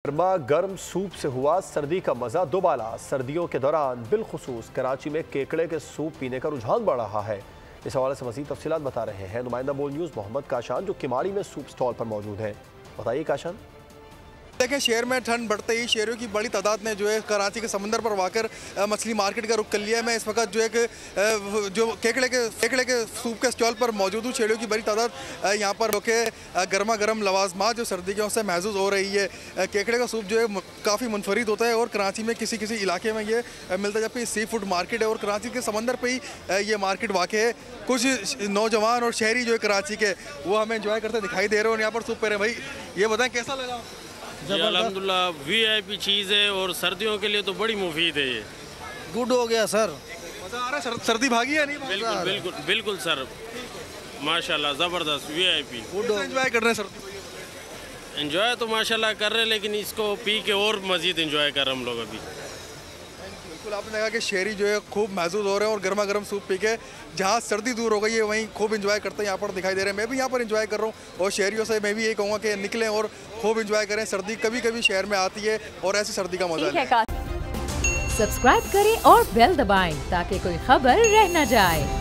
गर्मा गर्म सूप से हुआ सर्दी का मजा दोबाला। सर्दियों के दौरान बिलखुसूस कराची में केकड़े के सूप पीने का रुझान बढ़ रहा है। इस हवाले से मज़ीद तफसीलात बता रहे हैं नुमाइंदा बोल न्यूज़ मोहम्मद काशान, जो किमाड़ी में सूप स्टॉल पर मौजूद है। बताइए काशान। देखें, शहर में ठंड बढ़ते ही शहरों की बड़ी तादाद ने जो है कराची के समंदर पर वाकर मछली मार्केट का रुख कर लिया है। मैं इस वक्त जो है जो केकड़े के सूप के स्टॉल पर मौजूद हूँ। शहरों की बड़ी तादाद यहाँ पर होकर गर्मा गर्म लवाजमात जो सर्दियों से महसूस हो रही है। केकड़े का सूप जो है काफ़ी मुनफरिद होता है और कराची में किसी किसी इलाके में ये मिलता है, जबकि सी फूड मार्केट है और कराची के समंदर पर ही ये मार्केट वाक़ है। कुछ नौजवान और शहरी जो है कराची के, वो हमें इंजॉय करते दिखाई दे रहे हैं और यहाँ पर सूप पे रहे। भाई ये बताएं कैसा लगा? अल्हम्दुलिल्लाह VIP चीज़ है और सर्दियों के लिए तो बड़ी मुफीद है। ये गुड हो गया सर, मज़ा आ रहा है। सर्दी भागी है नहीं? बिल्कुल बिल्कुल बिल्कुल सर, माशाल्लाह ज़बरदस्त VIP गुड। एंजॉय कर रहे हैं सर्दी? एंजॉय तो माशाल्लाह कर रहे हैं, लेकिन इसको पी के और मज़ीद एंजॉय कर रहे हैं हम लोग अभी। बिल्कुल, आपने देखा कि शहरी जो है खूब महसूस हो रहे हैं और गर्मा गर्म सूप पी के जहाँ सर्दी दूर हो गई है वहीं खूब एंजॉय करते हैं यहाँ पर दिखाई दे रहे हैं। मैं भी यहाँ पर एंजॉय कर रहा हूँ और शहरियों से मैं भी यही कहूँगा कि निकलें और खूब एंजॉय करें। सर्दी कभी कभी शहर में आती है और ऐसी सर्दी का मजा लें। सब्सक्राइब करें और बेल दबाएं ताकि कोई खबर रह न जाए।